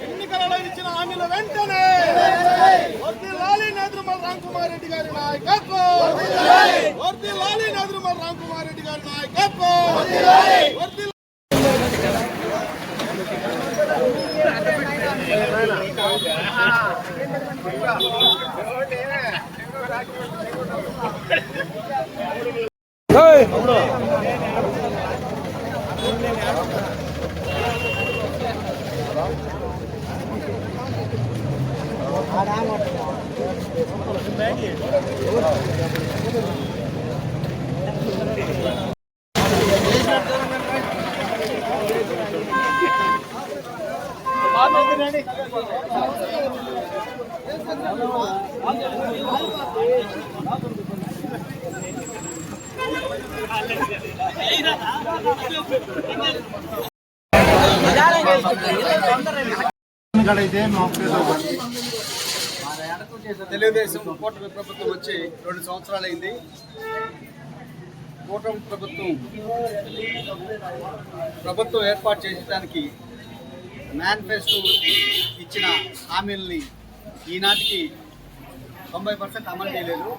ఎన్నికలలో ఇచ్చిన హామీల వెంటనే వర్ధిల్లాలి నేదురుమల్ రాంకుమార్ రెడ్డి గారి నాయకత్వం, వర్ధిల్లాలి నేదురుమల్ రాంకుమార్ రెడ్డి గారి నాయకత్వం. తెలుగుదేశం కూటమి ప్రభుత్వం వచ్చి 2 సంవత్సరాలైంది. కూటమి ప్రభుత్వం ఏర్పాటు చేయడానికి మేనిఫెస్టో ఇచ్చిన హామీలని ఈనాటికి 90% అమలు చేయలేదు.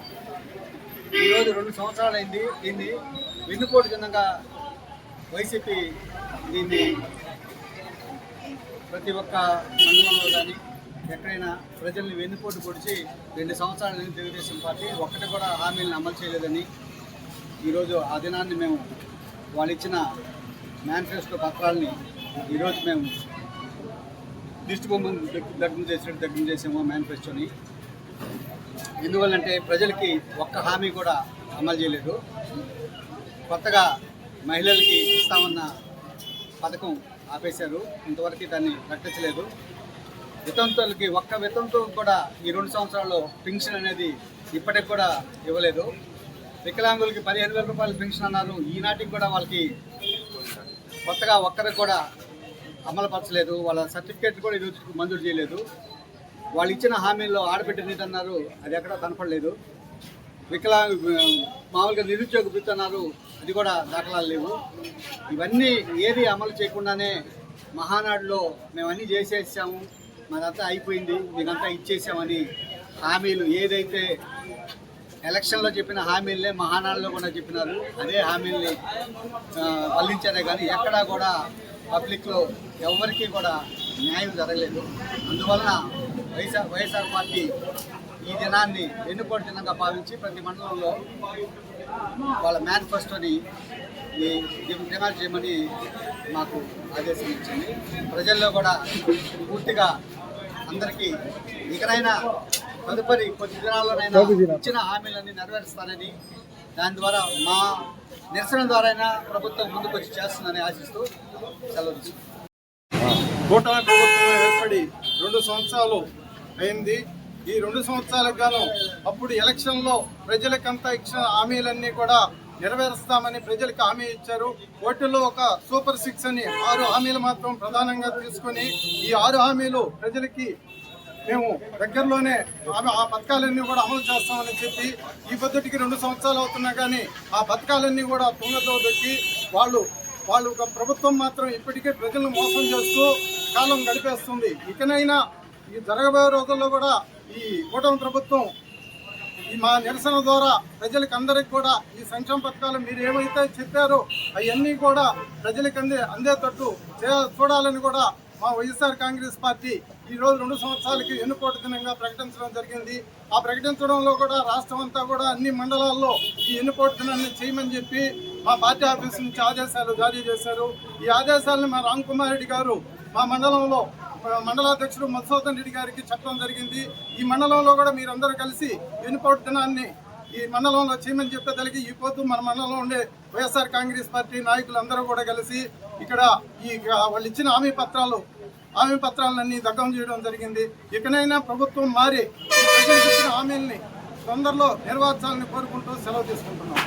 ఈరోజు 2 సంవత్సరాలైంది. దీన్ని వెన్నుపోటు చిన్నగా వైసీపీ దీన్ని ప్రతి ఒక్క మండలంలో కానీ ఎక్కడైనా ప్రజల్ని వెన్నుపోటు పొడిచి 2 సంవత్సరాల తెలుగుదేశం పార్టీ ఒక్కటి కూడా హామీలను అమలు చేయలేదని ఈరోజు ఆ దినాన్ని మేము వాళ్ళు ఇచ్చిన మేనిఫెస్టో పత్రాలని ఈరోజు మేము దిష్టి బొమ్మను దగ్గర చేసాము మేనిఫెస్టోని. ఎందువల్లంటే ప్రజలకి ఒక్క హామీ కూడా అమలు చేయలేదు. కొత్తగా మహిళలకి ఇస్తామన్న పథకం ఆపేశారు, ఇంతవరకు దాన్ని ప్రకటించలేదు. వితంతులకి ఒక్క వితంతు కూడా ఈ 2 సంవత్సరాల్లో పెన్షన్ అనేది ఇప్పటికి కూడా ఇవ్వలేదు. వికలాంగులకి 15,000 రూపాయలు పెన్షన్ అన్నారు, ఈనాటికి కూడా వాళ్ళకి కొత్తగా ఒక్కరికి కూడా అమలుపరచలేదు. వాళ్ళ సర్టిఫికేట్ కూడా ఈరోజు మంజూరు చేయలేదు. వాళ్ళు ఇచ్చిన హామీల్లో ఆడబిడ్డ నీటి అన్నారు, అది ఎక్కడా కనపడలేదు. మామూలుగా నిరుద్యోగ వృత్తి అన్నారు, అది కూడా దాఖలాలు లేవు. ఇవన్నీ ఏది అమలు చేయకుండానే మహానాడులో మేము అన్నీ చేసేసాము, మాదంతా అయిపోయింది, మీకంతా ఇచ్చేసామని హామీలు ఏదైతే ఎలక్షన్లో చెప్పిన హామీలనే మహానాడులో కూడా చెప్పినారు. అదే హామీల్ని వల్లించారే కానీ ఎక్కడా కూడా పబ్లిక్లో ఎవరికి కూడా న్యాయం జరగలేదు. అందువలన వైఎస్ఆర్ పార్టీ ఈ దినాన్ని వెన్నుపోటు దినంగా భావించి ప్రతి మండలంలో వాళ్ళ మేనిఫెస్టోని డిమాండ్ చేయమని మాకు ఆదేశం ఇచ్చింది. ప్రజల్లో కూడా పూర్తిగా అందరికీ ఇకనైనా తదుపరి కొద్ది దినాల్లోనైనా ఇచ్చిన హామీలన్నీ నెరవేరుస్తారని, దాని ద్వారా మా నిరసన ద్వారా ప్రభుత్వం ముందుకు వచ్చి చేస్తుందని ఆశిస్తూ సెలవు తీసుకుంటాం. కూటమి ప్రభుత్వం ఏర్పడి 2 సంవత్సరాలు అయింది. ఈ 2 సంవత్సరాలకు గాను అప్పుడు ఎలక్షన్లో ప్రజలకంతా ఇచ్చిన హామీలన్నీ కూడా నెరవేరుస్తామని ప్రజలకు హామీ ఇచ్చారు. వాటిల్లో ఒక సూపర్ 6 అని 6 హామీలు మాత్రం ప్రధానంగా తీసుకొని ఈ 6 హామీలు ప్రజలకి మేము దగ్గరలోనే ఆ పథకాలన్నీ కూడా అమలు చేస్తామని చెప్పి ఈ పద్ధతికి 2 సంవత్సరాలు అవుతున్నా కానీ ఆ పథకాలన్నీ కూడా తుంగతో దొక్కి వాళ్ళు ప్రభుత్వం మాత్రం ఇప్పటికే ప్రజలను మోసం చేస్తూ కాలం గడిపేస్తుంది. ఇకనైనా ఈ జరగబోయే రోజుల్లో కూడా ఈ కూటమి ప్రభుత్వం మా నిరసన ద్వారా ప్రజలకు అందరికి కూడా ఈ సంక్షేమ పథకాలు మీరు ఏమైతే చెప్పారో అవన్నీ కూడా ప్రజలకు అందేటట్టు చూడాలని కూడా మా వైఎస్ఆర్ కాంగ్రెస్ పార్టీ ఈరోజు 2 సంవత్సరాలకి వెన్నుపోటు దినంగా ప్రకటించడం జరిగింది. ఆ ప్రకటించడంలో కూడా రాష్ట్రం అంతా కూడా అన్ని మండలాల్లో ఈ వెన్నుపోటు దినాన్ని చేయమని చెప్పి మా పార్టీ ఆఫీస్ నుంచి ఆదేశాలు జారీ చేశారు. ఈ ఆదేశాలను మా రాంకుమార్ రెడ్డి గారు మా మండలంలో మండలాధ్యక్షుడు మధుసూదన్ రెడ్డి గారికి చెప్పడం జరిగింది. ఈ మండలంలో కూడా మీరందరూ కలిసి వెన్నుపోటు దినాన్ని ఈ మండలంలో చేయమని చెప్పేదానికి ఈ పొద్దు మన మండలంలో ఉండే వైఎస్ఆర్ కాంగ్రెస్ పార్టీ నాయకులు అందరూ కూడా కలిసి ఇక్కడ వాళ్ళు ఇచ్చిన హామీ పత్రాలన్నీ దగ్ధం చేయడం జరిగింది. ఇకనైనా ప్రభుత్వం మారి ప్రజలకు ఇచ్చిన హామీల్ని తొందరలో నెరవేర్చాలని కోరుకుంటూ సెలవు తీసుకుంటున్నాం.